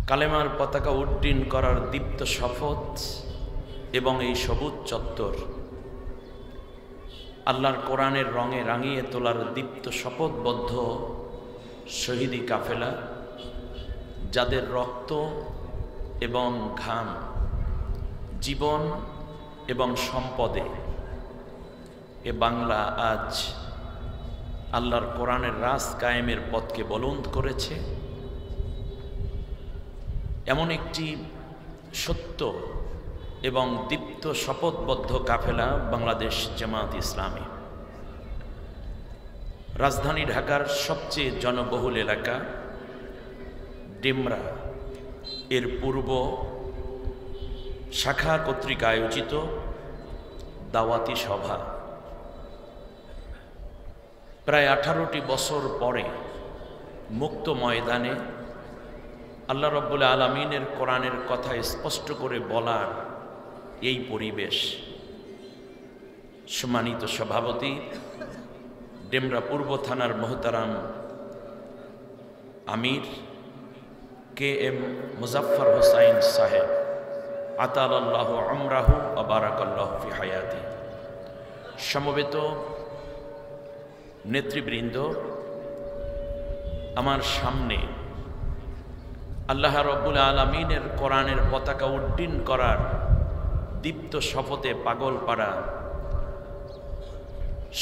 কালেমার পতাকা উড্ডীন করার দীপ্ত শপথ এবং এই সবুজ চত্বর আল্লাহর কোরআনের রঙে রাঙিয়ে তোলার দীপ্ত শপথবদ্ধ শহীদি কাফেলা, যাদের রক্ত এবং ঘাম, জীবন এবং সম্পদে এ বাংলা আজ আল্লাহর কোরআনের রাজ কায়েমের পথকে বলুন্দ করেছে। এমন একটি সত্য এবং দীপ্ত শপথবদ্ধ কাফেলা বাংলাদেশ জামায়াত ইসলামী। রাজধানী ঢাকার সবচেয়ে জনবহুল এলাকা ডেমরা এর পূর্ব শাখা কর্তৃক আয়োজিত দাওয়াতি সভা প্রায় 18টি বছর পরে মুক্ত ময়দানে আল্লাহ রাব্বুল আলামিনের কোরআনের কথা স্পষ্ট করে বলার এই পরিবেশ। সম্মানিত সভাপতি, ডেমরা পূর্ব থানার মোহতারাম আমির KM মুজাফফর হোসাইন সাহেব, আতালাল্লাহু আমরাহু ওয়া বারাকাল্লাহু ফি হায়াতি, সমবেত নেতৃবৃন্দ, আমার সামনে আল্লাহ রাব্বুল আলামিনের কোরআনের পতাকা উড্ডীন করার দীপ্ত শপথে পাগল পাড়া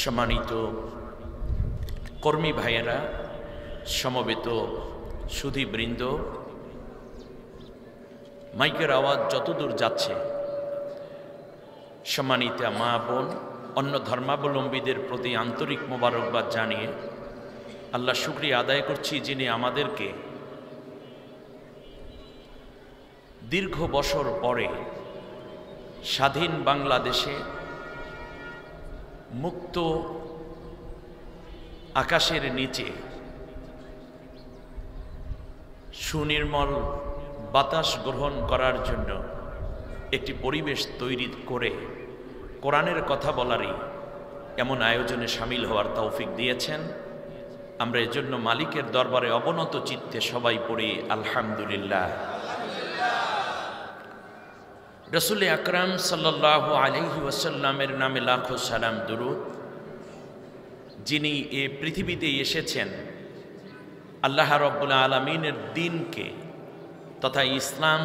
সম্মানিত কর্মী ভাইয়েরা, সমবেত সুধীবৃন্দ, মাইকের আওয়াজ যতদূর যাচ্ছে, সম্মানিত মা বোন, অন্য ধর্মাবলম্বীদের প্রতি আন্তরিক মোবারকবাদ জানিয়ে আল্লাহ শুকরিয়া আদায় করছি, যিনি আমাদেরকে দীর্ঘ বছর পরে স্বাধীন বাংলাদেশে মুক্ত আকাশের নিচে সুনির্মল বাতাস গ্রহণ করার জন্য একটি পরিবেশ তৈরি করে কোরআনের কথা বলারই এমন আয়োজনে সামিল হওয়ার তৌফিক দিয়েছেন। আমরা এজন্য মালিকের দরবারে অবনত চিত্তে সবাই পড়ি আলহামদুলিল্লাহ। রসুল আকরাম সাল্লাল্লাহু আলাইহি ওয়াসাল্লামের নামে লাখো সালাম দুরূদ, যিনি এ পৃথিবীতে এসেছেন আল্লাহ রাব্বুল আলামিনের দ্বীনকে তথা ইসলাম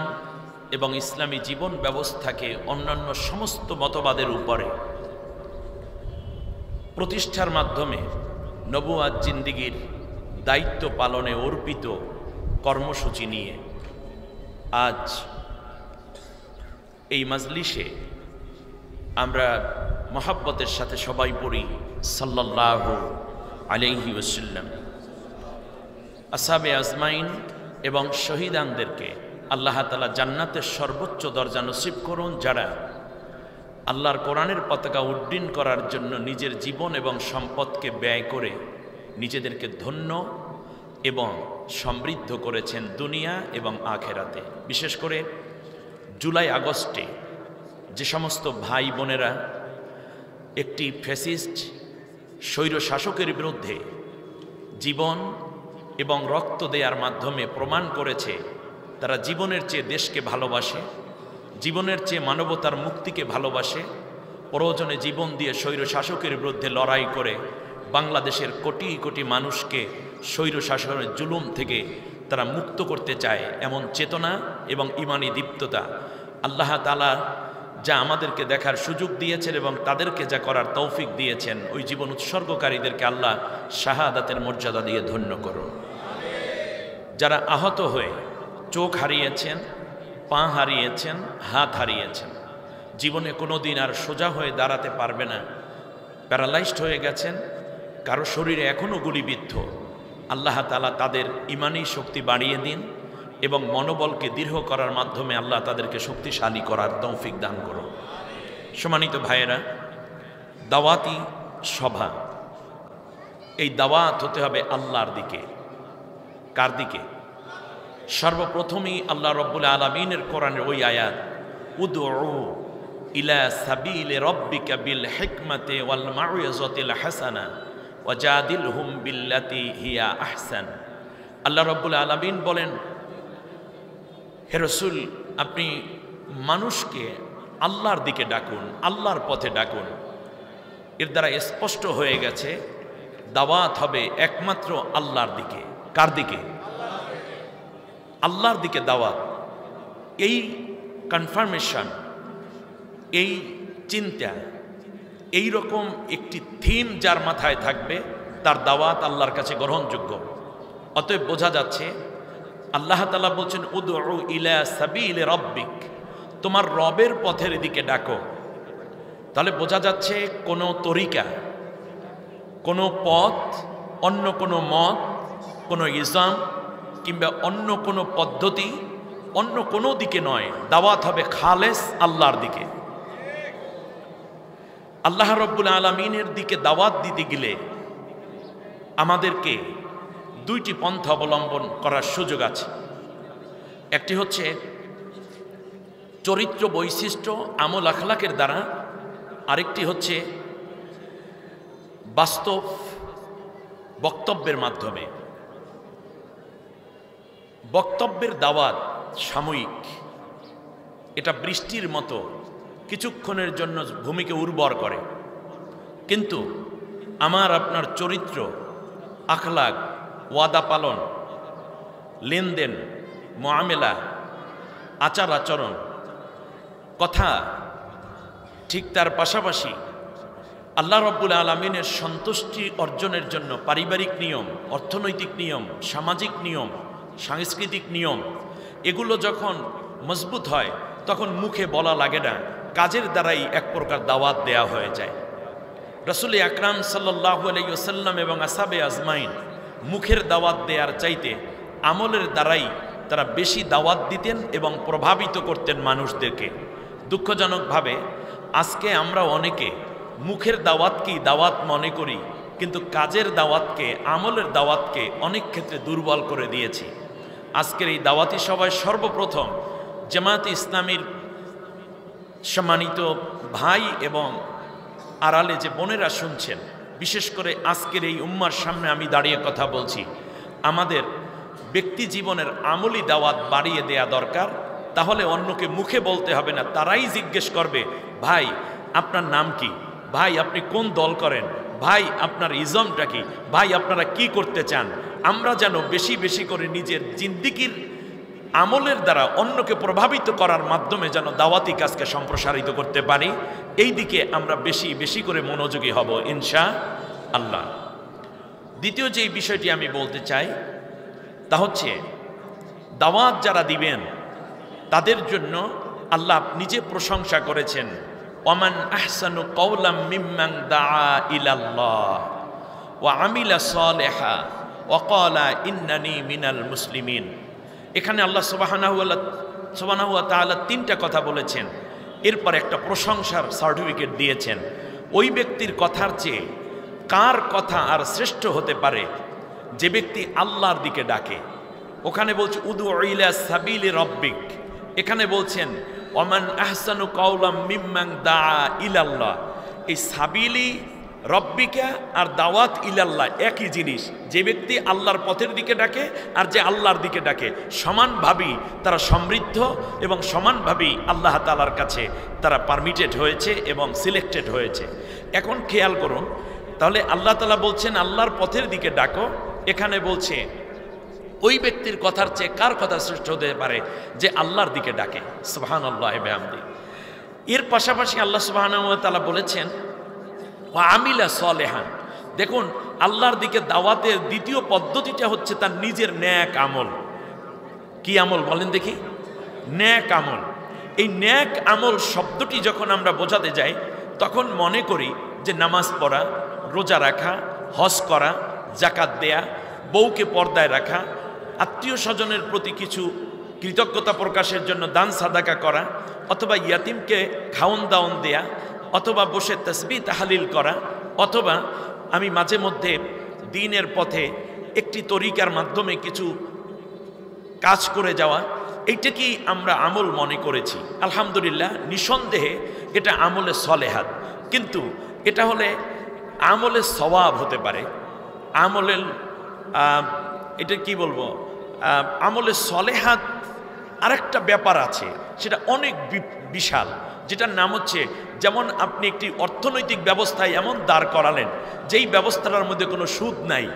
এবং ইসলামী জীবন ব্যবস্থাকে অন্যান্য সমস্ত মতবাদের উপরে প্রতিষ্ঠার মাধ্যমে নবুয়াত জিন্দিগির দায়িত্ব পালনে অর্পিত কর্মসূচি নিয়ে আজ এই মাজলিসে আমরা মহাব্বতের সাথে সবাই পড়ি সাল্লাল্লাহু আলাইহি ওয়াসাল্লাম। আসহাবে আজমাইন এবং শহীদানদেরকে আল্লাহ তাআলা জান্নাতের সর্বোচ্চ দরজা নসিব করুন, যারা আল্লাহর কোরআনের পতাকা উড্ডীন করার জন্য নিজের জীবন এবং সম্পদকে ব্যয় করে নিজেদেরকে ধন্য এবং সমৃদ্ধ করেছেন দুনিয়া এবং আখেরাতে। বিশেষ করে জুলাই আগস্টে যে সমস্ত ভাই বোনেরা একটি ফ্যাসিস্ট স্বৈর শাসকের বিরুদ্ধে জীবন এবং রক্ত দেওয়ার মাধ্যমে প্রমাণ করেছে তারা জীবনের চেয়ে দেশকে ভালোবাসে, জীবনের চেয়ে মানবতার মুক্তিকে ভালোবাসে, প্রয়োজনে জীবন দিয়ে স্বৈর শাসকের বিরুদ্ধে লড়াই করে বাংলাদেশের কোটি কোটি মানুষকে স্বৈর শাসনের জুলুম থেকে তারা মুক্ত করতে চায়, এমন চেতনা এবং ঈমানি দীপ্ততা আল্লাহ তাআলা যা আমাদেরকে দেখার সুযোগ দিয়েছেন এবং তাদেরকে যা করার তৌফিক দিয়েছেন, ওই জীবন উৎসর্গকারীদেরকে আল্লাহ শাহাদাতের মর্যাদা দিয়ে ধন্য করুন। যারা আহত হয়ে চোখ হারিয়েছেন, পা হারিয়েছেন, হাত হারিয়েছেন, জীবনে কোনো দিন আর সোজা হয়ে দাঁড়াতে পারবে না, প্যারালাইজড হয়ে গেছেন, কারো শরীরে এখনও গুলিবিদ্ধ, আল্লাহ তাআলা তাদের ঈমানি শক্তি বাড়িয়ে দিন এবং মনোবলকে দৃঢ় করার মাধ্যমে আল্লাহ তাদেরকে শক্তিশালী করার তৌফিক দান করুন। সম্মানিত ভাইয়েরা, দাওয়াতি সভা, এই দাওয়াত হতে হবে আল্লাহর দিকে। কার দিকে? সর্বপ্রথমেই আল্লাহ রাব্বুল আলামিনের কোরআনের ওই আয়াত, উদউ ইলা সাবিলি রাব্বিকা বিল হিকমাতি ওয়াল মাউইযাতিল হাসানা ওয়াজাদিলহুম বিল্লাতি হিয়া আহসান। আল্লাহ রাব্বুল আলামিন বলেন, হে রাসূল, আপনি মানুষকে আল্লাহর দিকে ডাকুন, আল্লাহর পথে ডাকুন। এর দ্বারা স্পষ্ট হয়ে গেছে দাওয়াত হবে একমাত্র আল্লাহর দিকে। কার দিকে? আল্লাহর দিকে দাওয়াত। এই কনফার্মেশন, এই চিন্তা, এই রকম একটি থিম যার মাথায় থাকবে তার দাওয়াত আল্লাহর কাছে গ্রহণযোগ্য। অতএব বোঝা যাচ্ছে আল্লাহ তাআলা বলছেন উদউ ইলা সাবিলি রাব্বিক, তোমার রবের পথের দিকে ডাকো। তাহলে বোঝা যাচ্ছে কোনো তরিকা, কোনো পথ, অন্য কোনো মত, কোনো ইসলাম কিংবা অন্য কোনো পদ্ধতি, অন্য কোনো দিকে নয়, দাওয়াত হবে খালেস আল্লাহর দিকে। আল্লাহ রব্বুল আলামিনের দিকে দাওয়াত দিতে গেলে আমাদেরকে দুইটি পন্থা অবলম্বন করার সুযোগ আছে। একটি হচ্ছে চরিত্র বৈশিষ্ট্য আমল আখলাকের দ্বারা, আরেকটি হচ্ছে বাস্তব বক্তব্যের মাধ্যমে। বক্তব্যের দাওয়াত সাময়িক, এটা বৃষ্টির মতো কিছুক্ষণের জন্য ভূমিকে উর্বর করে, কিন্তু আমার আপনার চরিত্র, আখলাক, ওয়াদা পালন, লেনদেন, মুআমেলা, আচার আচরণ, কথা, ঠিক তার পাশাপাশি আল্লাহ রব্বুল আলামিনের সন্তুষ্টি অর্জনের জন্য পারিবারিক নিয়ম, অর্থনৈতিক নিয়ম, সামাজিক নিয়ম, সাংস্কৃতিক নিয়ম, এগুলো যখন মজবুত হয় তখন মুখে বলা লাগে না, কাজের দ্বারাই এক প্রকার দাওয়াত দেয়া হয়ে যায়। রাসূল আকরাম সাল্লাল্লাহু আলাইহি ওয়াসাল্লাম এবং আসহাবে আজমাইন মুখের দাওয়াত দেওয়ার চাইতে আমলের দ্বারাই তারা বেশি দাওয়াত দিতেন এবং প্রভাবিত করতেন মানুষদেরকে। দুঃখজনকভাবে আজকে আমরা অনেকে মুখের দাওয়াতকেই দাওয়াত মনে করি, কিন্তু কাজের দাওয়াতকে, আমলের দাওয়াতকে অনেক ক্ষেত্রে দুর্বল করে দিয়েছি। আজকের এই দাওয়াতি সভায় সর্বপ্রথম জামায়াতে ইসলামীর সম্মানিত ভাই এবং আড়ালে যে বোনেরা শুনছেন, বিশেষ করে আজকের এই উম্মার সামনে আমি দাঁড়িয়ে কথা বলছি, আমাদের ব্যক্তি জীবনের আমলি দাওয়াত বাড়িয়ে দেয়া দরকার। তাহলে অন্যকে মুখে বলতে হবে না, তারাই জিজ্ঞেস করবে, ভাই আপনার নাম কি, ভাই আপনি কোন দল করেন, ভাই আপনার ইজমটা কি, ভাই আপনারা কি করতে চান। আমরা যেন বেশি বেশি করে নিজের জিন্দিগির আমলের দ্বারা অন্যকে প্রভাবিত করার মাধ্যমে যেন দাওয়াতি কাজকে সম্প্রসারিত করতে পারি, এই দিকে আমরা বেশি বেশি করে মনোযোগী হব ইনশাআল্লাহ। দ্বিতীয় যেই বিষয়টি আমি বলতে চাই তা হচ্ছে দাওয়াত যারা দিবেন তাদের জন্য আল্লাহ নিজে প্রশংসা করেছেন, ওয়ামান আহসানু কাওলাম মিম্মান দাআ ইলাল্লাহ ওয়া আমিলা সালিহা ওয়া ক্বালা ইন্নানি মিনাল মুসলিমিন। এখানে আল্লাহ সুবহানাহু ওয়া তাআলা তিনটা কথা বলেছেন, এরপর একটা প্রশংসার সার্টিফিকেট দিয়েছেন। ওই ব্যক্তির কথার চেয়ে কার কথা আর শ্রেষ্ঠ হতে পারে যে ব্যক্তি আল্লাহর দিকে ডাকে। ওখানে বলছে উদউ ইলা সাবিলি রাব্বিক, এখানে বলছেন ওমান আহসানু কাওলাম মিম্মান দাআ ইলাল্লাহ। এই সাবিলি রব্বিকা আর দাওয়াত ইলাল্লাহ একই জিনিস। যে ব্যক্তি আল্লাহর পথের দিকে ডাকে আর যে আল্লাহর দিকে ডাকে সমানভাবেই তারা সমৃদ্ধ এবং সমানভাবেই আল্লাহ তাআলার কাছে তারা পারমিটেড হয়েছে এবং সিলেক্টেড হয়েছে। এখন খেয়াল করুন, তাহলে আল্লাহ তাআলা বলছেন আল্লাহর পথের দিকে ডাকো, এখানে বলছে ওই ব্যক্তির কথার চেয়ে কার কথা শ্রেষ্ঠ হতে পারে যে আল্লাহর দিকে ডাকে। সুবহানাল্লাহি ওয়া বিহামদিহি। এর পাশাপাশি আল্লাহ সুবহানাহু ওয়া তাআলা বলেছেন ওয়া আমিলা সালেহান। দেখুন, আল্লাহর দিকে দাওয়াতের দ্বিতীয় পদ্ধতিটা হচ্ছে তার নিজের ন্যাক আমল। কি আমল বলেন দেখি? ন্যাক আমল। এই ন্যাক আমল শব্দটি যখন আমরা বোঝাতে যাই তখন মনে করি যে নামাজ পড়া, রোজা রাখা, হজ করা, যাকাত দেয়া, বউকে পর্দায় রাখা, আত্মীয় স্বজনের প্রতি কিছু কৃতজ্ঞতা প্রকাশের জন্য দান সাদাকা করা, অথবা ইয়াতিমকে খাওন দাওন দেয়া, অথবা বসে তাসবিহ তাহলিল করা, অথবা আমি মাঝে মধ্যে দ্বীনের পথে একটি তরিকার মাধ্যমে কিছু কাজ করে যাওয়া, এইটাকেই আমরা আমল মনে করেছি। আলহামদুলিল্লাহ, নিঃসন্দেহে এটা আমলে সলেহাত, কিন্তু এটা হলে আমলে সওয়াব হতে পারে। আমলের এটা কি বলবো, আমলে সলেহাত আরেকটা ব্যাপার আছে, সেটা অনেক বিশাল, যেটার নাম হচ্ছে, যেমন আপনি একটি অর্থনৈতিক ব্যবস্থায় এমন দাঁড় করালেন যেই ব্যবস্থাটার মধ্যে কোনো সুদ নাই,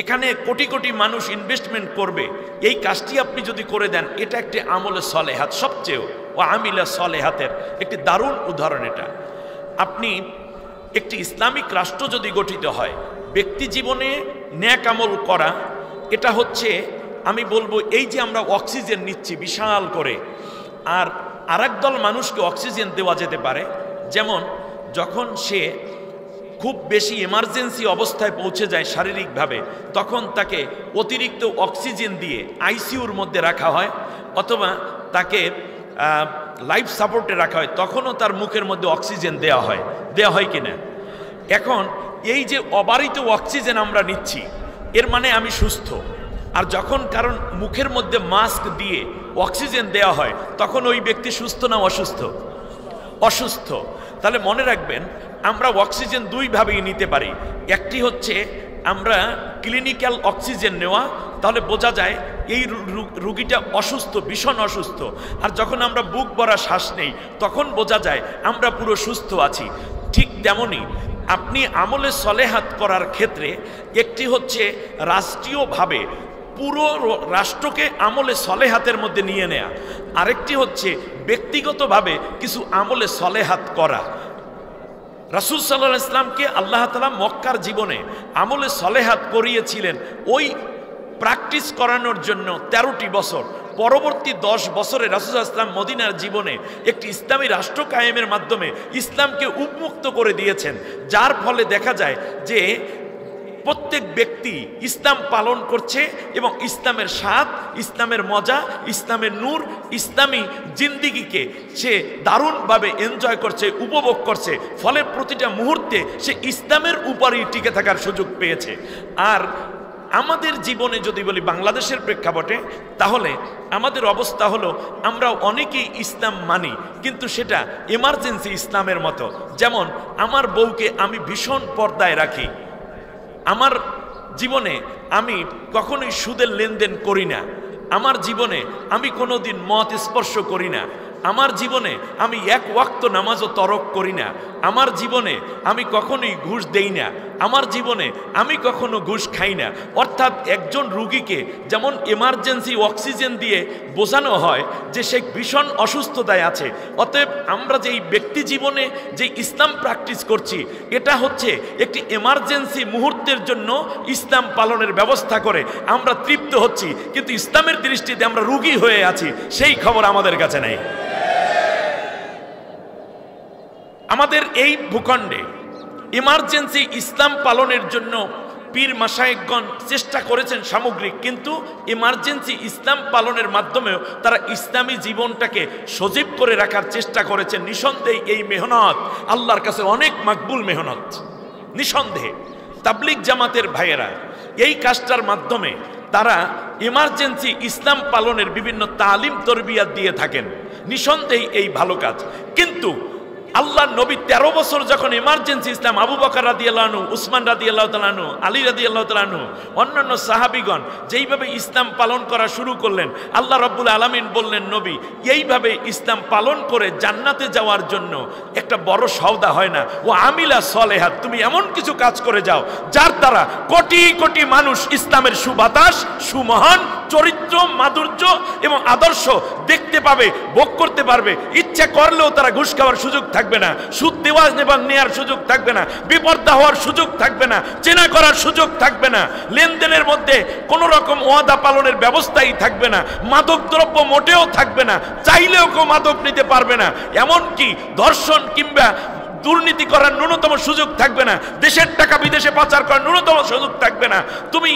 এখানে কোটি কোটি মানুষ ইনভেস্টমেন্ট করবে, এই কাজটি আপনি যদি করে দেন, এটা একটি আমলে সলেহাত, সবচেয়ে ও আমিলা সলেহাতের একটি দারুণ উদাহরণ। এটা আপনি একটি ইসলামিক রাষ্ট্র যদি গঠিত হয়, ব্যক্তি জীবনে ন্যাক আমল করা, এটা হচ্ছে আমি বলবো, এই যে আমরা অক্সিজেন নিচ্ছি বিশাল করে, আর আরেক দল মানুষকে অক্সিজেন দেওয়া যেতে পারে। যেমন যখন সে খুব বেশি এমার্জেন্সি অবস্থায় পৌঁছে যায় শারীরিকভাবে, তখন তাকে অতিরিক্ত অক্সিজেন দিয়ে আইসিইউর মধ্যে রাখা হয়, অথবা তাকে লাইফ সাপোর্টে রাখা হয়, তখনও তার মুখের মধ্যে অক্সিজেন দেওয়া হয় কিনা? এখন এই যে অবারিত অক্সিজেন আমরা নিচ্ছি, এর মানে আমি সুস্থ। আর যখন কারণ মুখের মধ্যে মাস্ক দিয়ে অক্সিজেন দেওয়া হয়, তখন ওই ব্যক্তি সুস্থ না অসুস্থ? অসুস্থ। তাহলে মনে রাখবেন, আমরা অক্সিজেন দুইভাবেই নিতে পারি। একটি হচ্ছে আমরা ক্লিনিক্যাল অক্সিজেন নেওয়া, তাহলে বোঝা যায় এই রুগীটা অসুস্থ, ভীষণ অসুস্থ। আর যখন আমরা বুক ভরা শ্বাস নেই, তখন বোঝা যায় আমরা পুরো সুস্থ আছি। ঠিক তেমনি আপনি আমলে সলেহাত করার ক্ষেত্রে একটি হচ্ছে রাষ্ট্রীয়ভাবে পুরো রাষ্ট্রকে আমলে সলেহাতের মধ্যে নিয়ে নেয়া, আরেকটি হচ্ছে ব্যক্তিগতভাবে কিছু আমলে সলেহাত করা। রাসূল সাল্লাল্লাহু আলাইহি ওয়াসাল্লামকে আল্লাহ তাআলা মক্কার জীবনে আমলে সলেহাত করিয়েছিলেন ওই প্র্যাকটিস করানোর জন্য 13টি বছর। পরবর্তী 10 বছরে রাসূল সাল্লাল্লাহু আলাইহি ওয়াসাল্লাম মদিনার জীবনে একটি ইসলামী রাষ্ট্র কায়েমের মাধ্যমে ইসলামকে উন্মুক্ত করে দিয়েছেন, যার ফলে দেখা যায় যে প্রত্যেক ব্যক্তি ইসলাম পালন করছে এবং ইসলামের স্বাদ, ইসলামের মজা, ইসলামের নূর, ইসলামী জিন্দিগিকে সে দারুণভাবে এনজয় করছে, উপভোগ করছে। ফলে প্রতিটা মুহূর্তে সে ইসলামের উপরই টিকে থাকার সুযোগ পেয়েছে। আর আমাদের জীবনে যদি বলি বাংলাদেশের প্রেক্ষাপটে, তাহলে আমাদের অবস্থা হলো আমরা অনেকেই ইসলাম মানি, কিন্তু সেটা এমার্জেন্সি ইসলামের মতো। যেমন আমার বউকে আমি ভীষণ পর্দায় রাখি, আমার জীবনে আমি কখনোই সুদের লেনদেন করি না, আমার জীবনে আমি কোনোদিন মদ স্পর্শ করি না, আমার জীবনে আমি এক ওয়াক্ত নামাজও তরক করি না, আমার জীবনে আমি কখনোই ঘুষ দেই না, আমার জীবনে আমি কখনো ঘুষ খাই না। অর্থাৎ একজন রুগীকে যেমন এমার্জেন্সি অক্সিজেন দিয়ে বোঝানো হয় যে সে ভীষণ অসুস্থতায় আছে, অতএব আমরা যেই ব্যক্তি জীবনে যে ইসলাম প্র্যাকটিস করছি, এটা হচ্ছে একটি এমার্জেন্সি মুহূর্তের জন্য ইসলাম পালনের ব্যবস্থা করে আমরা তৃপ্ত হচ্ছি, কিন্তু ইসলামের দৃষ্টিতে আমরা রুগী হয়ে আছি, সেই খবর আমাদের কাছে নেই। আমাদের এই ভূখণ্ডে ইমার্জেন্সি ইসলাম পালনের জন্য পীর মাশায়েখগণ চেষ্টা করেছেন সামগ্রিক, কিন্তু ইমার্জেন্সি ইসলাম পালনের মাধ্যমেও তারা ইসলামী জীবনটাকে সজীব করে রাখার চেষ্টা করেছেন। নিঃসন্দেহে এই মেহনত আল্লাহর কাছে অনেক মাকবুল মেহনত, নিঃসন্দেহে। তাবলিগ জামাতের ভাইয়েরা এই কাজটার মাধ্যমে তারা ইমার্জেন্সি ইসলাম পালনের বিভিন্ন তালিম তরবিয়াত দিয়ে থাকেন, নিঃসন্দেহে এই ভালো কাজ। কিন্তু আল্লাহ নবী 13 বছর যখন ইমার্জেন্সি ইসলাম, আবু বকর রাদিয়াল্লাহু আনহু, উসমান রাদিয়াল্লাহু তাআলা আনহু, আলী রাদিয়াল্লাহু তাআলা আনহু, অন্যান্য সাহাবীগণ যেইভাবে ইসলাম পালন করা শুরু করলেন, আল্লাহ রাব্বুল আলামিন বললেন, নবী এইভাবে ইসলাম পালন করে জান্নাতে যাওয়ার জন্য একটা বড় সওদা হয় না, ও আমিলা সলেহাত, তুমি এমন কিছু কাজ করে যাও যার দ্বারা কোটি কোটি মানুষ ইসলামের সুবাতাস, সুমহান চরিত্র, মাধুর্য এবং আদর্শ দেখতে পাবে, ভোগ করতে পারবে। ইচ্ছা করলেও তারা ঘুষ খাওয়ার সুযোগ থাকবে না, সুদ দেওয়া এবং নেওয়ার সুযোগ থাকবে না, বিপর্দা হওয়ার সুযোগ থাকবে না, চেনা করার সুযোগ থাকবে না, লেনদেনের মধ্যে কোনো রকম ওয়াদা পালনের ব্যবস্থাই থাকবে না, মাদক দ্রব্য মোটেও থাকবে না, চাইলেও কেউ মাদক নিতে পারবে না, এমনকি ধর্ষণ কিংবা দুর্নীতি করার ন্যূনতম সুযোগ থাকবে না, দেশের টাকা বিদেশে পাচার করার ন্যূনতম সুযোগ থাকবে না। তুমি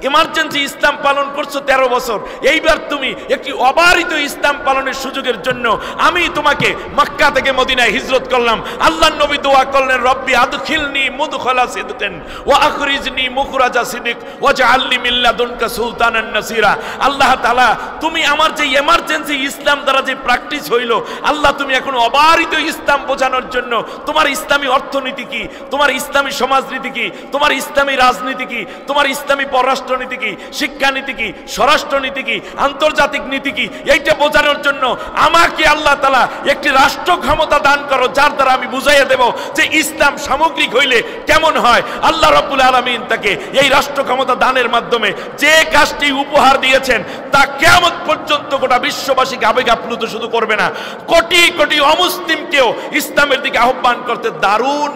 ইমার্জেন্সি ইসলাম পালন করছো 13 বছর, এইবার তুমি একটি অবারিত ইসলাম পালনের সুযোগের জন্য আমি তোমাকে মক্কা থেকে মদিনায় হিজরত করলাম। আল্লাহর নবী দোয়া করলেন, রব্বি আদখিলনি মুদখালা সিদকিন ওয়া আখরিজনি মুখরাজা সিদক ওয়াজআলনি মিন লাদুনকা সুলতানান নাসিরা। আল্লাহ তাআলা, তুমি আমার যে এমার্জেন্সি ইসলাম দ্বারা যে প্র্যাকটিস হইল, আল্লাহ তুমি এখন অবারিত ইসলাম বোঝানোর জন্য তোমার ইসলামী অর্থনীতি কি, তোমার ইসলামী সমাজনীতি কি, তোমার ইসলামী রাজনীতি কি, তোমার ইসলামী পররাষ্ট্র পররাষ্ট্রনীতি কি, শিক্ষানীতি কি, স্বরাষ্ট্রনীতি কি, আন্তর্জাতিক নীতি কি, এইটা বোঝানোর জন্য আমাকে আল্লাহ তাআলা একটি রাষ্ট্র ক্ষমতা দান করো, যার দ্বারা আমি বুঝাইয়া দেব যে ইসলাম সামগ্রিক হইলে কেমন হয়। আল্লাহ রাব্বুল আলামিন তাকে এই রাষ্ট্র ক্ষমতা দানের মাধ্যমে যে কাজটি উপহার দিয়েছেন তা কিয়ামত পর্যন্ত গোটা বিশ্ববাসীকে আবেগ আপ্লুত শুধু করবে না, কোটি কোটি অমুসলিমকেও ইসলামের দিকে আহ্বান করতে দারুণ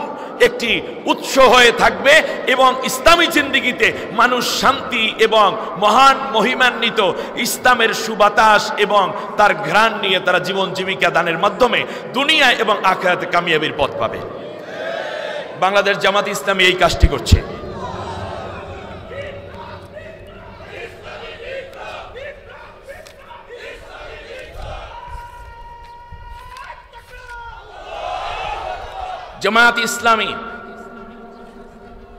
একটি উৎস হয়ে থাকবে। এবং ইসলামী জিন্দেগিতে মানুষ শান্তি এবং মহান মহিমান্বিত ইসলামের সুবাতাস এবং তার ঘ্রাণ নিয়ে তারা জীবন জীবিকা দানের মাধ্যমে দুনিয়া এবং আখিরাতে কামিয়াবির পথ পাবে। বাংলাদেশ জামাত ইসলামী এই কাজটি করছে। জামাত ইসলামী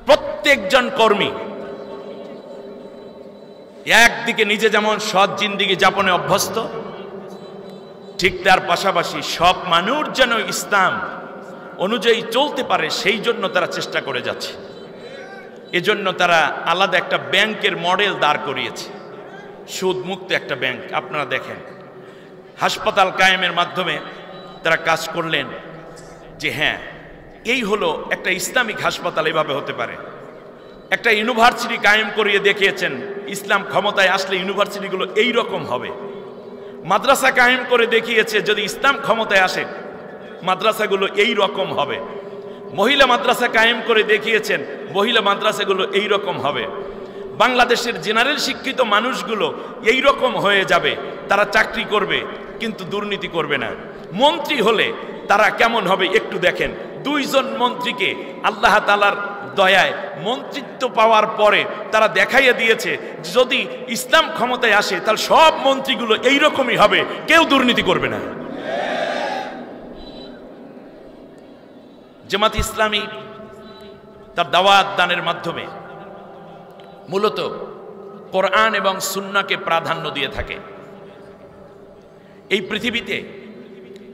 প্রত্যেকজন কর্মী একদিকে নিজে যেমন সৎ জিন্দেগি যাপনে অভ্যস্ত, ঠিক তার পাশাপাশি সব মানুষ যেন ইসলাম অনুযায়ী চলতে পারে সেই জন্য তারা চেষ্টা করে যাচ্ছে। এজন্য তারা আলাদা একটা ব্যাংকের মডেল দাঁড় করিয়েছে, সুদমুক্ত একটা ব্যাংক। আপনারা দেখেন, হাসপাতাল কায়েমের মাধ্যমে তারা কাজ করলেন যে হ্যাঁ, এই হলো একটা ইসলামিক হাসপাতাল এভাবে হতে পারে। একটা ইউনিভার্সিটি কায়েম করিয়ে দেখিয়েছেন, ইসলাম ক্ষমতায় আসলে ইউনিভার্সিটিগুলো এই রকম হবে। মাদ্রাসা কায়েম করে দেখিয়েছে, যদি ইসলাম ক্ষমতায় আসে মাদ্রাসাগুলো এই রকম হবে। মহিলা মাদ্রাসা কায়েম করে দেখিয়েছেন, মহিলা মাদ্রাসাগুলো এই রকম হবে। বাংলাদেশের জেনারেল শিক্ষিত মানুষগুলো এই রকম হয়ে যাবে, তারা চাকরি করবে কিন্তু দুর্নীতি করবে না। মন্ত্রী হলে তারা কেমন হবে একটু দেখেন। দুইজন মন্ত্রীকে আল্লাহ তাআলার দয়ায় মন্ত্রিত্ব পাওয়ার পরে তারা দেখাইয়া দিয়েছে, যদি ইসলাম ক্ষমতায় আসে তাহলে সব মন্ত্রীগুলো এইরকমই হবে, কেউ দুর্নীতি করবে না। জামাত ইসলামী তার দাওয়াত দানের মাধ্যমে মূলত কোরআন এবং সুন্নাহকে প্রাধান্য দিয়ে থাকে। এই পৃথিবীতে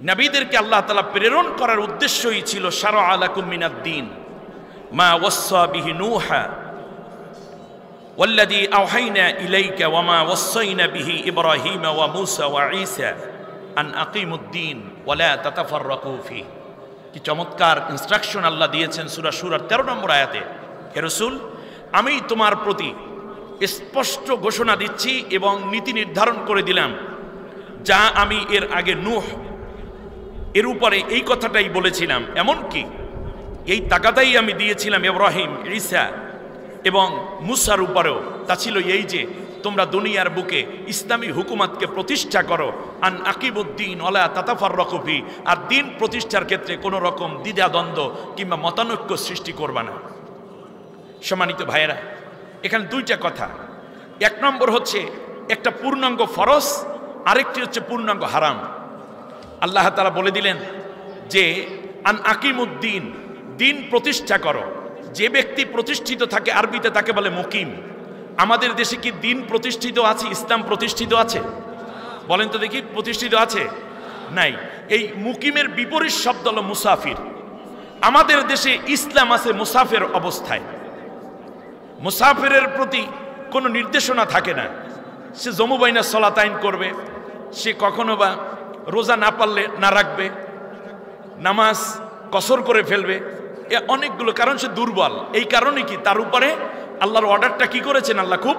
নবীদেরকে আল্লাহ তাআলা প্রেরণ করার উদ্দেশ্যই ছিল শারআ লাকুম মিনাদ-দীন মা ওয়াসসা বিহি নূহা ওয়াল্লাযী আওহাইনা ইলাইকা ওয়া মা ওয়াসাইনা বিহি ইব্রাহিমা ওয়া মূসা ওয়া ঈসা আন আকিমুদ-দীন ওয়া লা তাতাফাররাকু ফি। কি চমৎকার ইনস্ট্রাকশন আল্লাহ দিয়েছেন সূরা সূরার 13 নম্বর আয়াতে। হে রাসূল, আমি তোমার প্রতি স্পষ্ট ঘোষণা দিচ্ছি এবং নীতি নির্ধারণ করে দিলাম, যা আমি এর আগে নূহ এর উপরে এই কথাটাই বলেছিলাম, এমনকি এই তাগাদাই আমি দিয়েছিলাম ইব্রাহিম, ঈসা এবং মূসার উপরেও। তা ছিল এই যে তোমরা দুনিয়ার বুকে ইসলামী হুকুমতকে প্রতিষ্ঠা করো, আন আকিমুদ্দিন ওয়ালা তাতাফাররাকু ফি, আর দিন প্রতিষ্ঠার ক্ষেত্রে কোনো রকম দ্বিধাদ্বন্দ্ব কিংবা মতানৈক্য সৃষ্টি করবা না। সম্মানিত ভাইয়েরা, এখানে দুইটা কথা। এক নম্বর হচ্ছে একটা পূর্ণাঙ্গ ফরজ, আরেকটি হচ্ছে পূর্ণাঙ্গ হারাম। আল্লাহ তাআলা বলে দিলেন যে আন আকিমুদ্দিন, দিন প্রতিষ্ঠা করো। যে ব্যক্তি প্রতিষ্ঠিত থাকে আরবিতে তাকে বলে মুকিম। আমাদের দেশে কি দিন প্রতিষ্ঠিত আছে, ইসলাম প্রতিষ্ঠিত আছে? বলেন তো দেখি, প্রতিষ্ঠিত আছে? নাই। এই মুকিমের বিপরীত শব্দ হলো মুসাফির। আমাদের দেশে ইসলাম আছে মুসাফির অবস্থায়। মুসাফিরের প্রতি কোনো নির্দেশনা থাকে না। সে জমুবাইনা সলাতাইন করবে, সে কখনো বা রোজা না পারলে না রাখবে, নামাজ কসর করে ফেলবে, এ অনেকগুলো কারণ। সে দুর্বল। এই কারণে কি তার উপরে আল্লাহর অর্ডারটা কি করেছেন? আল্লাহ খুব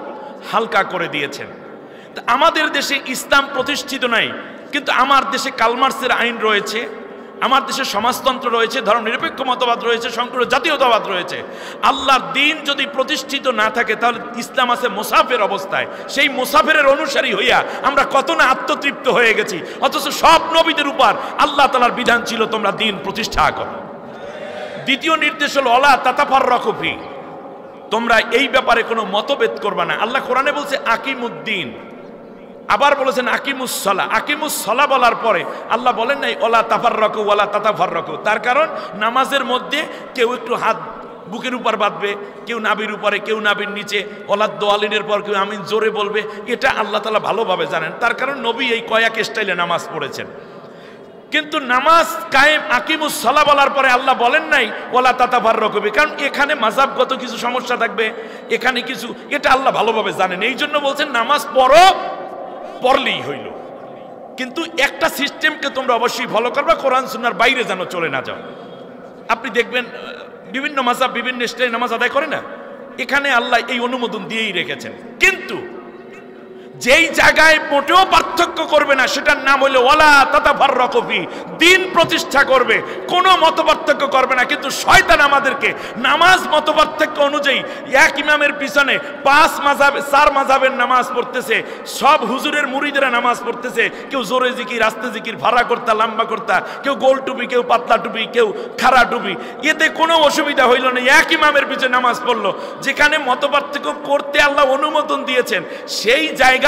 হালকা করে দিয়েছেন। তা আমাদের দেশে ইসলাম প্রতিষ্ঠিত নাই, কিন্তু আমার দেশে কালমার্সের আইন রয়েছে, আমার দেশে সমাজতন্ত্র রয়েছে, ধর্মনিরপেক্ষ মতবাদ রয়েছে, সংকীর্ণ জাতীয়তাবাদ রয়েছে। আল্লাহর দিন যদি প্রতিষ্ঠিত না থাকে তাহলে ইসলাম আছে মুসাফির অবস্থায়। সেই মুসাফিরের অনুসারী হইয়া আমরা কত না আত্মতৃপ্ত হয়ে গেছি, অথচ সব নবীদের উপর আল্লাহ তাআলার বিধান ছিল তোমরা দিন প্রতিষ্ঠা করো। দ্বিতীয় নির্দেশ হলো ওয়ালা তাতাফাররাকু ফি, তোমরা এই ব্যাপারে কোনো মতভেদ করবা না। আল্লাহ কোরআনে বলছে আকিমুদ্দিন, আবার বলেছেন আকিমুস-সালাহ। আকিমুস-সালাহ বলার পরে আল্লাহ বলেন নাই ওয়ালা তাফাররাকু ওয়ালা তাতাফাররাকু। তার কারণ নামাজের মধ্যে কেউ একটু হাত বুকের উপর বাঁধবে, কেউ নাভির উপরে, কেউ নাভির নিচে, ওয়ালা দোয়ালিনের পর কেউ আমিন জোরে বলবে। এটা আল্লাহ তাআলা ভালোভাবে জানেন। তার কারণ নবী এই কয়েক স্টাইলে নামাজ পড়েছেন। কিন্তু নামাজ কায়েম আকিমুস সালাহ বলার পরে আল্লাহ বলেন নাই ওয়ালা তাতাফাররাকু ফি, কারণ এখানে মাযহাবগত কিছু সমস্যা থাকবে, এখানে কিছু, এটা আল্লাহ ভালোভাবে জানেন। এই জন্য বলছেন নামাজ পড়ো, পড়লেই হইল। কিন্তু একটা সিস্টেমকে তোমরা অবশ্যই ফলো করবে, কোরআন সুন্নাহর বাইরে যেন চলে না যাও। আপনি দেখবেন বিভিন্ন মাযহাব বিভিন্ন স্টাইলে নামাজ আদায় করে না, এখানে আল্লাহ এই অনুমোদন দিয়েই রেখেছেন। কিন্তু যেই জায়গায় মোটেও পার্থক্য করবে না সেটার নাম হলো ওয়ালা তাতাফাররাকু ফি, দিন প্রতিষ্ঠা করবে, কোনো মতপার্থক্য করবে না। কিন্তু শয়তান আমাদেরকে নামাজ মতপার্থক্য অনুযায়ী এক ইমামের পিছনে 5 মাযহাব 4 মাযহাবের নামাজ পড়তেছে, সব হুজুরের মুরিদেরা নামাজ পড়তেছে, কেউ জোরে জিকির আস্তে জিকির, ভাড়া করতা লম্বা করতা, কেউ গোল টুপি, কেউ পাতলা টুপি, কেউ খাড়া টুপি, এতে কোনো অসুবিধা হইল না, এক ইমামের পিছনে নামাজ পড়লো। যেখানে মতপার্থক্য করতে আল্লাহ অনুমোদন দিয়েছেন সেই জায়গাটিতে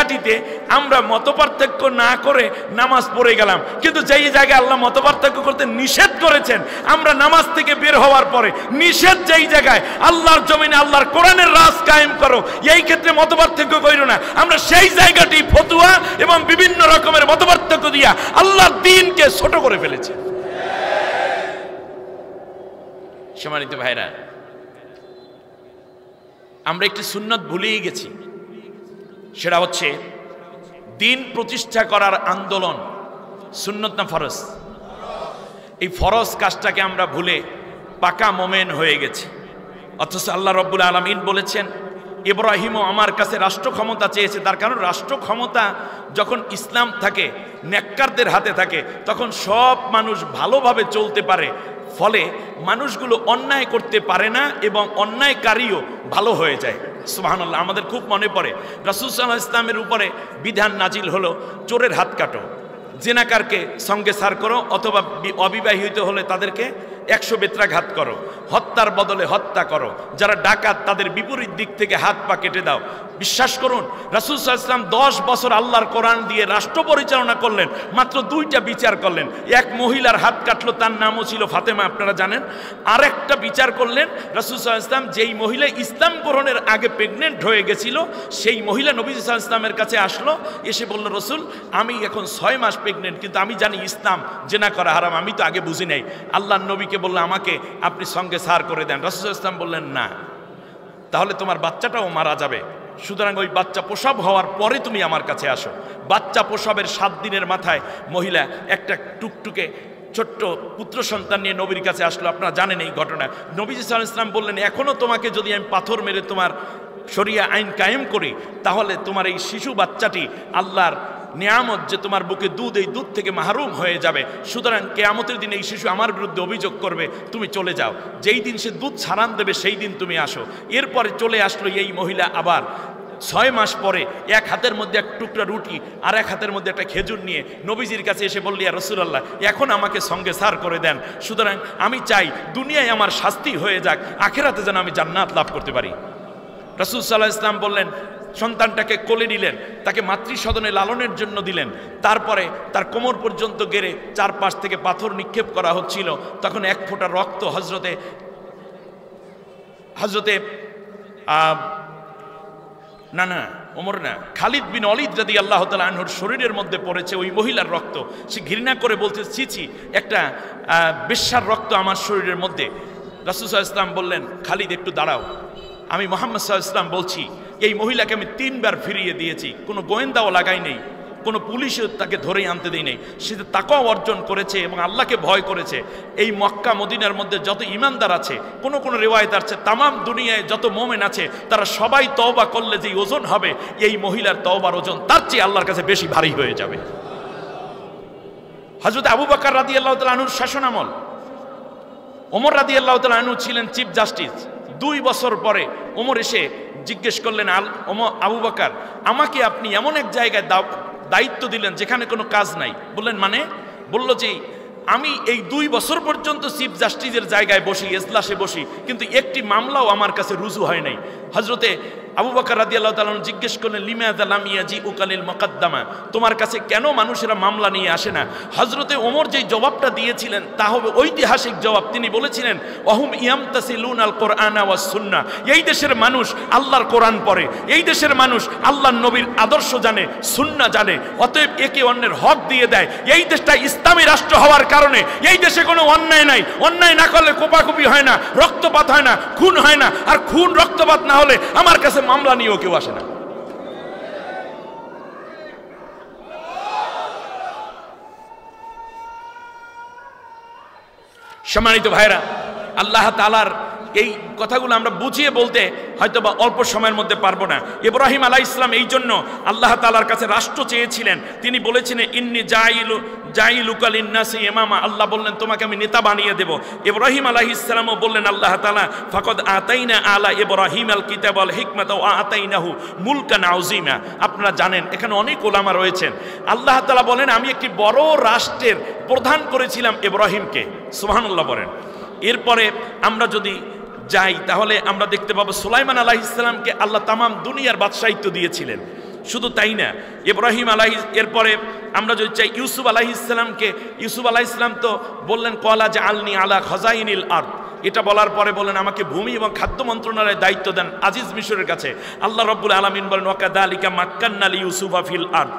আমরা মতপার্থক্য না করে নামাজ পড়ে গেলাম। কিন্তু যেই জায়গায় আল্লাহ মতপার্থক্য করতে নিষেধ করেছেন, আমরা নামাজ থেকে বের হওয়ার পরে নিষেধ যেই জায়গায় আল্লাহর জমিনে আল্লাহর কোরআনের রাজ কায়েম করো, এই ক্ষেত্রে মতপার্থক্য কইরো না, আমরা সেই জায়গাটি ফতুয়া এবং বিভিন্ন রকমের মতপার্থক্য দিয়া আল্লাহর দ্বীনকে ছোট করে ফেলেছে। সম্মানিত ভাইরা, আমরা একটি সুন্নাত ভুলেই গেছি, সেটা হচ্ছে দিন প্রতিষ্ঠা করার আন্দোলন সুন্নত না ফরজ? এই ফরজ কাজটাকে আমরা ভুলে পাকা মোমেন হয়ে গেছি। অথচ আল্লাহ রাব্বুল আলামিন বলেছেন ইব্রাহিমও আমার কাছে রাষ্ট্র ক্ষমতা চেয়েছে, তার কারণ রাষ্ট্র ক্ষমতা যখন ইসলাম থাকে, নেককারদের হাতে থাকে, তখন সব মানুষ ভালোভাবে চলতে পারে, ফলে মানুষগুলো অন্যায় করতে পারে না এবং অন্যায়কারীও ভালো হয়ে যায়। সুবহানাল্লাহ। আমাদের খুব মনে পড়ে রাসূল সাল্লাল্লাহু আলাইহি ওয়াসাল্লামের উপরে বিধান নাজিল হলো চোরের হাত কাটো, জেনাকারকে সঙ্গে সার করো, অথবা অবিবাহিত হলে তাদেরকে 100 বেত্রাঘাত করো, হত্যার বদলে হত্যা করো, যারা ডাকাত তাদের বিপরীত দিক থেকে হাত পা কেটে দাও। বিশ্বাস করুন রাসূল সাল্লাল্লাহু আলাইহি ওয়াসাল্লাম 10 বছর আল্লাহর কোরআন দিয়ে রাষ্ট্র পরিচালনা করলেন, মাত্র 2টা বিচার করলেন। এক মহিলার হাত কাটলো, তার নামও ছিল ফাতেমা, আপনারা জানেন। আরেকটা বিচার করলেন রাসূল সাল্লাল্লাহু আলাইহি ওয়াসাল্লাম, যেই মহিলা ইসলাম গ্রহণের আগে প্রেগনেন্ট হয়ে গেছিল, সেই মহিলা নবী সাল্লাল্লাহু আলাইহি ওয়াসাল্লামের কাছে আসলো, এসে বলল রাসূল আমি এখন 6 মাস প্রেগনেন্ট, কিন্তু আমি জানি ইসলাম জেনা করা হারাম, আমি তো আগে বুঝি নাই। আল্লাহর নবীকে বলল আমাকে আপনি সঙ্গে সার করে দেন। রাসূল সাল্লাল্লাহু আলাইহি ওয়াসাল্লাম বললেন না, তাহলে তোমার বাচ্চাটাও মারা যাবে, সুতরাং ওই বাচ্চা প্রসব হওয়ার পরে তুমি আমার কাছে আসো। বাচ্চা প্রসবের 7 দিনের মাথায় মহিলা একটা টুকটুকে ছোট্ট পুত্র সন্তান নিয়ে নবীর কাছে আসলো। আপনারা জানেন এই ঘটনা। নবীজি সাল্লাল্লাহু আলাইহি ওয়াসাল্লাম বললেন এখনো তোমাকে যদি আমি পাথর মেরে তোমার শরিয়া আইন কায়েম করি, তাহলে তোমার এই শিশু বাচ্চাটি আল্লাহর নিয়ামত যে তোমার বুকে দুধ, এই দুধ থেকে মাহরুম হয়ে যাবে। সুতরাং কিয়ামতের দিন এই শিশু আমার বিরুদ্ধে অভিযোগ করবে, তুমি চলে যাও। যেই দিন সে দুধ ছাড়ান দেবে সেই দিন তুমি আসো। এরপরে চলে আসলো এই মহিলা আবার 6 মাস পরে, এক হাতের মধ্যে এক টুকরা রুটি আর এক হাতের মধ্যে একটা খেজুর নিয়ে নবীজির কাছে এসে বলল ইয়া রাসূলুল্লাহ এখন আমাকে সঙ্গে সার করে দেন, সুতরাং আমি চাই দুনিয়ায় আমার শাস্তি হয়ে যাক, আখিরাতে যেন আমি জান্নাত লাভ করতে পারি। রাসূল সাল্লাল্লাহু আলাইহি ওয়াসাল্লাম বললেন, সন্তানটাকে কোলে নিলেন, তাকে মাতৃসদনে লালনের জন্য দিলেন। তারপরে তার কোমর পর্যন্ত গেড়ে চারপাশ থেকে পাথর নিক্ষেপ করা হচ্ছিল। তখন এক ফোঁটা রক্ত হজরতে ওমর না, খালিদ বিন ওয়ালিদ রাদিয়াল্লাহু তাআলা আনহুর শরীরের মধ্যে পড়েছে ওই মহিলার রক্ত। সে ঘৃণা করে বলতে, ছি ছি, একটা বেশ্যার রক্ত আমার শরীরের মধ্যে। রাসূল সাল্লাল্লাহু আলাইহি ওয়াসাল্লাম বললেন, খালিদ একটু দাঁড়াও, আমি মুহাম্মদ সাল্লাল্লাহু আলাইহি ওয়াসাল্লাম বলছি, এই মহিলাকে আমি 3 বার ফিরিয়ে দিয়েছি, কোনো গোয়েন্দাও লাগাই নেই, কোনো পুলিশও তাকে ধরেই আনতে দেয় নেই। সে তাকওয়া অর্জন করেছে এবং আল্লাহকে ভয় করেছে। এই মক্কা মদিনার মধ্যে যত ইমানদার আছে, কোন কোন রিওয়ায়েত আছে তামাম দুনিয়ায় যত মোমেন আছে, তারা সবাই তওবা করলে যেই ওজন হবে, এই মহিলার তওবার ওজন তার চেয়ে আল্লাহর কাছে বেশি ভারী হয়ে যাবে। হযরত আবু বকর রাদিয়াল্লাহু তাআলা আনহুর শাসনামল, ওমর রাদিয়াল্লাহু তাআলা আনহু ছিলেন চিফ জাস্টিস। 2 বছর পরে ওমর এসে জিজ্ঞেস করলেন, আবু বকর আমাকে আপনি এমন এক জায়গায় দায়িত্ব দিলেন যেখানে কোনো কাজ নাই। বললেন মানে? বলল যে আমি এই 2 বছর পর্যন্ত চিফ জাস্টিসের জায়গায় বসি, এজলাসে বসি, কিন্তু একটি মামলাও আমার কাছে রুজু হয় নাই। হযরতে আবু বকর রাদিয়াল্লাহু তাআলা জিজ্ঞেস করলেন লিমাযা লাম ইয়াজিউকা লিল মুকদ্দামা, তোমার কাছে কেন মানুষেরা মামলা নিয়ে আসে না? হযরতে ওমর যেই জবাবটা দিয়েছিলেন তা হবে ঐতিহাসিক জবাব। তিনি বলেছিলেন ওয়াহুম ইয়ামতাসিলুনাল কুরআনা ওয়াস সুন্নাহ, এই দেশের মানুষ আল্লাহর কোরআন পড়ে, এই দেশের মানুষ আল্লাহর নবীর আদর্শ জানে, সুন্নাহ জানে, অতএব একে অন্যের হক দিয়ে দেয়। এই দেশটা ইসলামী রাষ্ট্র হওয়ার কারণে এই দেশে কোনো অন্যায় নাই, অন্যায় না করলে কোপাকুপি হয় না, রক্তপাত হয় না, খুন হয় না, আর খুন রক্তপাত না হলে আমার কাছে মামলা নিয়েও কেউ আসে না। সম্মানিত ভাইরা, আল্লাহ তাআলার এই কথাগুলো আমরা বুঝিয়ে বলতে হয়তো বা অল্প সময়ের মধ্যে পারবো না। ইব্রাহিম আলাইহিস সালাম এই জন্য আল্লাহ তাআলার কাছে রাষ্ট্র চেয়েছিলেন। তিনি বলেছিলেন ইন্নী জাইলুকা লিন্নাসি ইমামা, আল্লাহ বললেন তোমাকে আমি নেতা বানিয়ে দেব। ইব্রাহিম আলাইহিস সালামও বললেন আল্লাহ তাআলা ফাকাদ আতাইনা আলা ইব্রাহিম আল কিতাব ওয়াল হিকমাতা ওয়া আতাইনাহু মুলকান আযীমা। আপনারা জানেন এখানে অনেক ওলামা রয়েছেন। আল্লাহ তাআলা বলেন আমি একটি বড় রাষ্ট্রের প্রধান করেছিলাম ইব্রাহিমকে। সুবহানাল্লাহ বলেন। এরপরে আমরা যদি যাই তাহলে আমরা দেখতে পাবো সুলাইমান আলাইহিস সালামকে আল্লাহ তামাম দুনিয়ার বাদশাহিত্ব দিয়েছিলেন। শুধু তাই না, ইব্রাহিম আলাইহিস, এরপরে আমরা যদি চাই ইউসুফ আলাইহিস সালামকে, ইউসুফ আলাইহিস সালাম তো বললেন ক্বালা জাআলনি আলা খাযাইনিল আরদ, এটা বলার পরে বলেন আমাকে ভূমি এবং খাদ্য মন্ত্রণালয়ের দায়িত্ব দেন আজিজ মিশরের কাছে। আল্লাহ রাব্বুল আলামিন বলেন ওয়াকাযালিকা মাক্কান্না লিইউসুফা ফিল আরদ।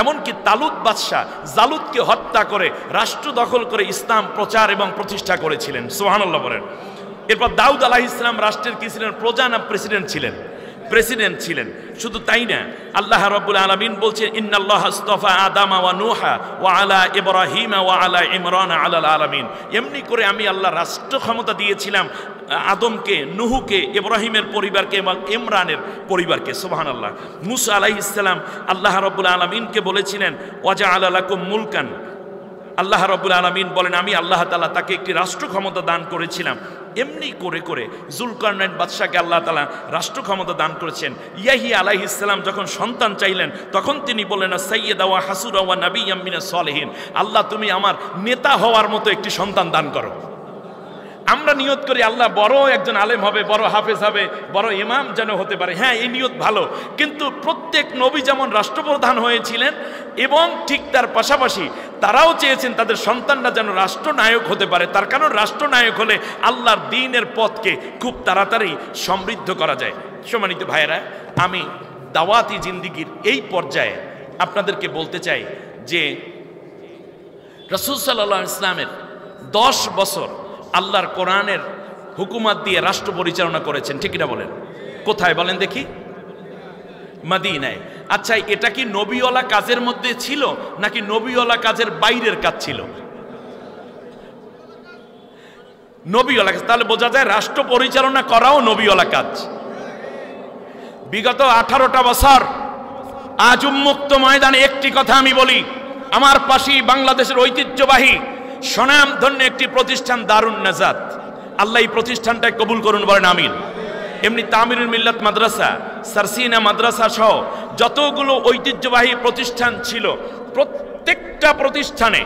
এমনকি তালুত বাদশা জালুতকে হত্যা করে রাষ্ট্র দখল করে ইসলাম প্রচার এবং প্রতিষ্ঠা করেছিলেন। সুবহানাল্লাহ বলেন। এরপর দাউদ আলাইহিস সালাম রাষ্ট্রের কি ছিলেন? প্রজা না প্রেসিডেন্ট ছিলেন? প্রেসিডেন্ট ছিলেন। শুধু তাই না, আল্লাহ রাব্বুল আলামিন বলছেন ইন্নাল্লাহা আস্তাফা আদামা ওয়া নূহা ওয়া আলা ইব্রাহিমা ওয়া আলা ইমরান আলাল আলামিন। এমনি করে আমি আল্লাহ রাষ্ট্র ক্ষমতা দিয়েছিলাম আদমকে, নূহকে, ইব্রাহিমের পরিবারকে এবং ইমরানের পরিবারকে। সুবহানাল্লাহ। মুসা আলাইহিস সালাম আল্লাহ রাব্বুল আলামিনকে বলেছিলেন ওয়াজআলা লাকুম মুলকান, আল্লাহ রাব্বুল আলামিন বলেন আমি আল্লাহ তাআলা তাকে একটি রাষ্ট্র ক্ষমতা দান করেছিলাম। এমনি করে করে যুলকারনাইন বাদশাকে আল্লাহ তাআলা রাষ্ট্র ক্ষমতা দান করেছেন। ইয়াহিয়া আলাইহিস সালাম যখন সন্তান চাইলেন তখন তিনি বললেন সাইয়্যিদা ওয়া হাসুরা ওয়া নাবিয়্যাম মিনাস সালিহিন, আল্লাহ তুমি আমার নেতা হওয়ার মতো একটি সন্তান দান করো। আমরা নিয়ত করি আল্লাহ বড় একজন আলেম হবে, বড় হাফেজ হবে, বড় ইমাম যেন হতে পারে। হ্যাঁ, এই নিয়ত ভালো, কিন্তু প্রত্যেক নবী যেমন রাষ্ট্রপ্রধান হয়েছিলেন এবং ঠিক তার পাশাপাশি তারাও চেয়েছেন তাদের সন্তানরা যেন রাষ্ট্রনায়ক হতে পারে। তার কারণ রাষ্ট্রনায়ক হলে আল্লাহর দ্বীনের পথকে খুব তাড়াতাড়ি সমৃদ্ধ করা যায়। সম্মানিত ভাইয়েরা, আমি দাওয়াতি জিন্দিগির এই পর্যায়ে আপনাদেরকে বলতে চাই যে রাসূল সাল্লাল্লাহু আলাইহি ওয়াসাল্লামের 10 বছর আল্লাহর কোরআনের হুকুমাত দিয়ে রাষ্ট্র পরিচালনা করেছেন, ঠিক না বলেন? কোথায় বলেন দেখি? মদিনায়। আচ্ছা, এটা কি নবীওয়ালা কাজের মধ্যে ছিল নাকি নবীওয়ালা কাজের বাইরের কাজ ছিল? নবীওয়ালা কাজ। তাহলে বোঝা যায় রাষ্ট্র পরিচালনা করাও নবীওয়ালা কাজ। বিগত 18টা বছর আজ উন্মুক্ত ময়দানে একটি কথা আমি বলি, আমার পাশেই বাংলাদেশের ঐতিহ্যবাহী স্বনামধন্য একটি প্রতিষ্ঠান দারুন নাজাত, আল্লাহ এই প্রতিষ্ঠানটাকে কবুল করুন, বলেন আমিন। এমনি তামিরুল মিল্লাত মাদ্রাসা, সারসিনা মাদ্রাসা সহ যতগুলো ঐতিহ্যবাহী প্রতিষ্ঠান ছিল প্রত্যেকটা প্রতিষ্ঠানে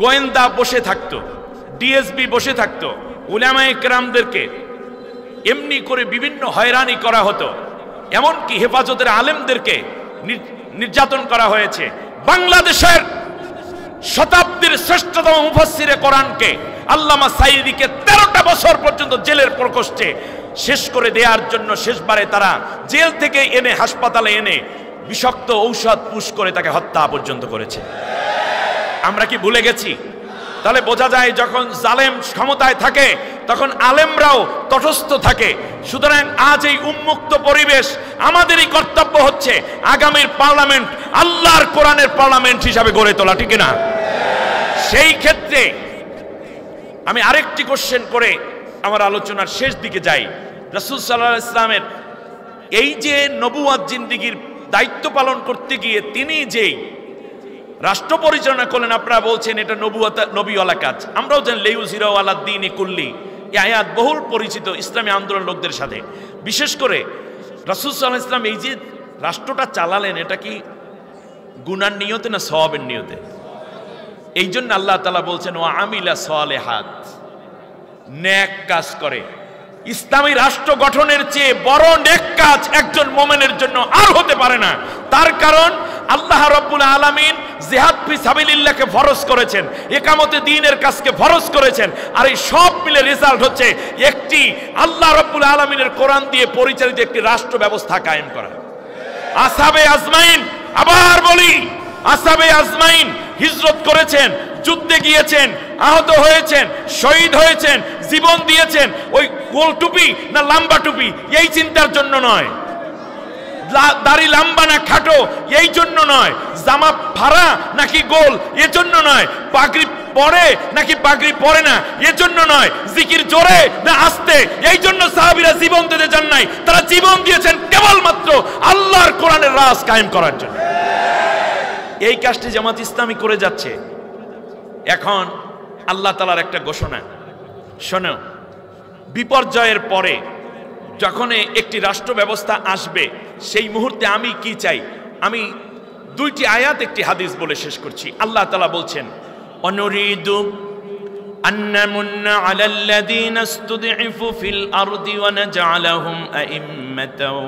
গোয়েন্দা বসে থাকতো, ডিএসবি বসে থাকতো, উলামায়ে কেরামদেরকে এমনি করে বিভিন্ন হয়রানি করা হতো। এমনকি হেফাজতের আলেমদেরকে নির্যাতন করা হয়েছে। বাংলাদেশের শতাব্দীর শ্রেষ্ঠতম মুফাসসিরে কোরআনকে আল্লামা সাইদিকে 13টা বছর পর্যন্ত জেলের প্রকোষ্ঠে শেষ করে দেওয়ার জন্য শেষবারে তারা জেল থেকে এনে হাসপাতালে এনে বিষাক্ত ঔষধ পুশ করে তাকে হত্যা পর্যন্ত করেছে। আমরা কি ভুলে গেছি? তাহলে বোঝা যায় যখন জালেম ক্ষমতায় থাকে তখন আলেমরাও তটস্থ থাকে। সুতরাং আজ এই উন্মুক্ত পরিবেশ, আমাদেরই কর্তব্য হচ্ছে আগামীর পার্লামেন্ট আল্লাহর কোরআনের পার্লামেন্ট হিসাবে গড়ে তোলা, ঠিক না? সেই ক্ষেত্রে আমি আরেকটি কোশ্চেন করে আমার আলোচনার শেষ দিকে যাই। রাসূল সাল্লাল্লাহু আলাইহি ওয়াসাল্লামের এই যে নবুয়ত জিন্দেগীর দায়িত্ব পালন করতে গিয়ে তিনি যেই রাষ্ট্র পরিচালনা করলেন, আপনারা বলছেন এটা নবীওয়ালা কাজ। আমরাও জানি লিইউযহিরাহু আলাদ দীনি কুল্লি, এই আয়াত বহুল পরিচিত ইসলামী আন্দোলন লোকদের সাথে। বিশেষ করে রাসূল সাল্লাল্লাহু আলাইহি ওয়াসাল্লাম এই যে রাষ্ট্রটা চালালেন, এটা কি গুনার নিয়তে না সওয়াবের নিয়তে? এই জন্য আল্লাহ তাআলা বলছেন ওয়া আমিলা সালেহাত, নেক কাজ করে। ইসলামী রাষ্ট্র গঠনের চেয়ে বড় নেক কাজ একজন মুমিনের জন্য আর হতে পারে না। তার কারণ আল্লাহ রাব্বুল আলামিন জিহাদ ফি সাবিলিল্লাহকে ফরজ করেছেন, ইকামতে দ্বীনের কাজকে ফরজ করেছেন, আর এই সব মিলে রেজাল্ট হচ্ছে একটি আল্লাহ রাব্বুল আলামিনের কোরআন দিয়ে পরিচালিত একটি রাষ্ট্র ব্যবস্থা কায়েম করা। আসহাবে আজমাইন, আবার বলি, আসহাবে আজমাইন হিজরত করেছেন, যুদ্ধে গিয়েছেন, আহত হয়েছেন, শহীদ হয়েছেন, জীবন দিয়েছেন ওই গোল টুপি না লম্বা টুপি এই চিন্তার জন্য নয়, দাড়ি লম্বা না খাটো এই জন্য নয়, জামা ফাড়া নাকি গোল এজন্য নয়, পাগড়ি পরে নাকি পাগড়ি পরে না এজন্য নয়, জিকির জোরে না আস্তে এই জন্য সাহাবীরা জীবন দিতে চান নাই, তারা জীবন দিয়েছেন কেবলমাত্র আল্লাহর কোরআনের রাজ কায়েম করার জন্য। এই কাজটি জামাত ইসলামী করে যাচ্ছে। এখন আল্লাহ তাআলার একটা ঘোষণা শোনো, বিপর্যয়ের পরে যখন একটি রাষ্ট্র ব্যবস্থা আসবে সেই মুহূর্তে আমি কি চাই, আমি দুইটি আয়াত একটি হাদিস বলে শেষ করছি। আল্লাহ তাআলা বলছেন, অনুরিদু আন্নামুন্না আলাল্লাযীনা ইসতুদঈফু ফিল আরদি ওয়া নাজআলাহুম আইম্মাতাও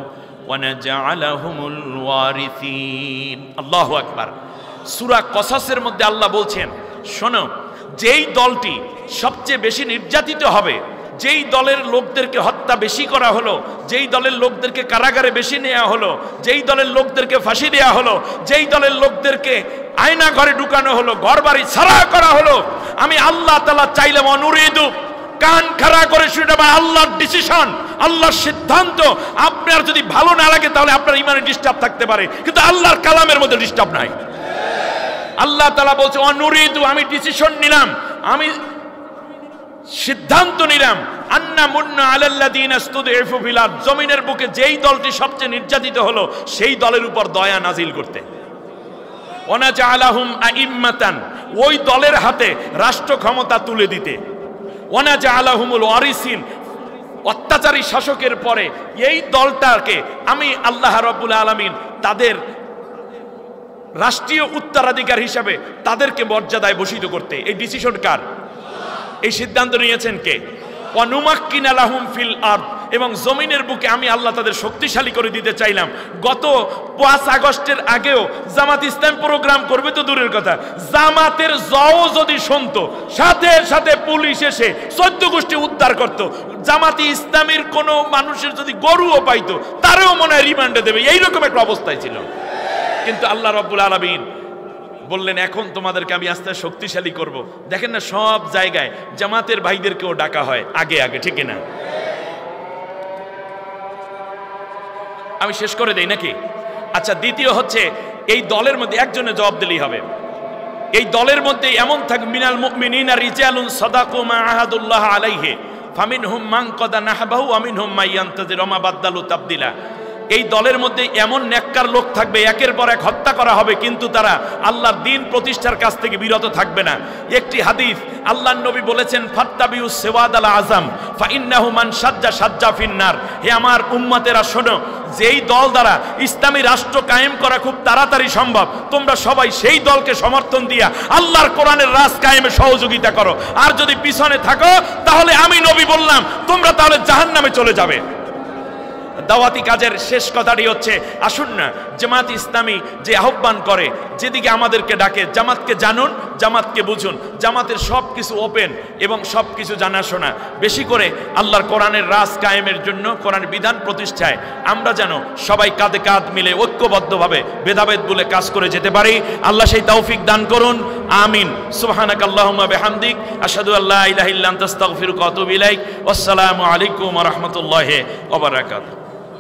ওয়া নাজআলাহুমুল ওয়ারিসিন। আল্লাহু আকবার। সূরা কসসের মধ্যে আল্লাহ বলছেন, শোনো, যেই দলটি সবচেয়ে বেশি নির্যাতিত হবে, যেই দলের লোকদেরকে হত্যা বেশি করা হলো, যেই দলের লোকদেরকে কারাগারে বেশি নেওয়া হলো, যেই দলের লোকদেরকে ফাঁসি দেওয়া হলো, যেই দলের লোকদেরকে আয়না ঘরে ঢুকানো হলো, ঘর বাড়ি ছাড়া করা হলো, আমি আল্লাহ তাআলা চাইলাম অনুরিদু, কান খাড়া করে শুনে বা আল্লাহর ডিসিশন, আল্লাহর সিদ্ধান্ত। আপনার যদি ভালো না লাগে তাহলে আপনার ইমানে ডিস্টার্ব থাকতে পারে, কিন্তু আল্লাহর কালামের মধ্যে ডিস্টার্ব নাই। আল্লাহ তাআলা বলছে অনুরিদু, আমি ডিসিশন নিলাম, আমি সিদ্ধান্ত নিলাম, আন্না মুন্না আলাল্লাযীনা ইসতুদঈফু ফিল আরদ, জমিনের বুকে যেই দলটি সবচেয়ে নির্যাতিত হলো সেই দলের উপর দয়া নাজিল করতে, ওয়া নাজআলাহুম আইম্মাতান, ওই দলের হাতে রাষ্ট্র ক্ষমতা তুলে দিতে, ওয়া নাজআলাহুমুল ওয়ারিসিন, অত্যাচারী শাসকের পরে এই দলটাকে আমি আল্লাহ রাব্বুল আলামিন তাদের রাষ্ট্রীয় উত্তরাধিকার হিসাবে তাদেরকে মর্যাদায় ভূষিত করতে। এই ডিসিশন কার? এই সিদ্ধান্ত নিয়েছেন কে? ওয়ানুমাক্কিনা লাহুম ফিল আরদ, এবং জমিনের বুকে আমি আল্লাহ তাদের শক্তিশালী করে দিতে চাইলাম। গত 5 আগস্টের আগেও জামাত ইসলাম প্রোগ্রাম করবে তো দূরের কথা, জামাতের জও যদি শুনতো সাথে সাথে পুলিশ এসে 14 গোষ্ঠী উদ্ধার করত। জামাতে ইসলামের কোনো মানুষের যদি গরুও পাইতো তারও মনে হয় রিমান্ডে দেবে, এইরকম একটা অবস্থায় ছিল। কিন্তু আল্লাহ রাব্বুল আলামিন বললেন, এখন তোমাদেরকে আমি আস্তে আস্তে শক্তিশালী করব। দেখেন না, সব জায়গায় জামাতের ভাইদেরকেও ডাকা হয় আগে আগে, ঠিক না? আমি শেষ করে দেই নাকি? আচ্ছা, দ্বিতীয় হচ্ছে এই দলের মধ্যে একজনে জবাব দিলেই হবে। এই দলের মধ্যে এমন থাকে, মিনাল মুমিনিনা রিজালুন সাদাকু মা আহাদুল্লাহ আলাইহি ফামিনহুম মান কাদা নাহবাহু ওয়া মিনহুম মান ইয়ান্তাজির ওয়া মা বাদদালু তাবদিলা। এই দলের মধ্যে এমন নেককার লোক থাকবে, একের পর এক হত্যা করা হবে, কিন্তু তারা আল্লাহর দ্বীন প্রতিষ্ঠার কাছ থেকে বিরত থাকবে না। একটি হাদিস আল্লাহর নবী বলেছেন, ফাত্তাবিউ সিওয়াদাল আযম ফাইন্নাহু মান সাজ্জা সাজ্জা ফিন্নার। হে আমার উম্মতেরা শোনো, যেই দল দ্বারা ইসলামী রাষ্ট্র কায়েম করা খুব তাড়াতাড়ি সম্ভব, তোমরা সবাই সেই দলকে সমর্থন দিয়া আল্লাহর কোরআনের রাজ কায়েমে সহযোগিতা করো। আর যদি পিছনে থাকো তাহলে আমি নবী বললাম তোমরা তাহলে জাহান্নামে চলে যাবে। দাওয়াতি কাজের শেষ কথাটি হচ্ছে, আসুন না জামাত ইসলামী যে আহ্বান করে, যেদিকে আমাদেরকে ডাকে, জামাতকে জানুন, জামাতকে বুঝুন। জামাতের সব কিছু ওপেন এবং সব কিছু জানাশোনা। বেশি করে আল্লাহর কোরআনের রাজ কায়েমের জন্য, কোরআনের বিধান প্রতিষ্ঠায় আমরা যেন সবাই কাঁধে কাঁধ মিলে ঐক্যবদ্ধভাবে ভেদাভেদ বলে কাজ করে যেতে পারি। আল্লাহ সেই তৌফিক দান করুন, আমিন। সুবহানাকাল্লাহুম্মা বিহামদিক, আশহাদু আল্লা ইলাহা ইল্লা আনতা আস্তাগফিরুকা ওয়া আতুবু ইলাইক। আসসালামু আলাইকুম ওয়া রাহমাতুল্লাহি ওয়া বারাকাতুহু।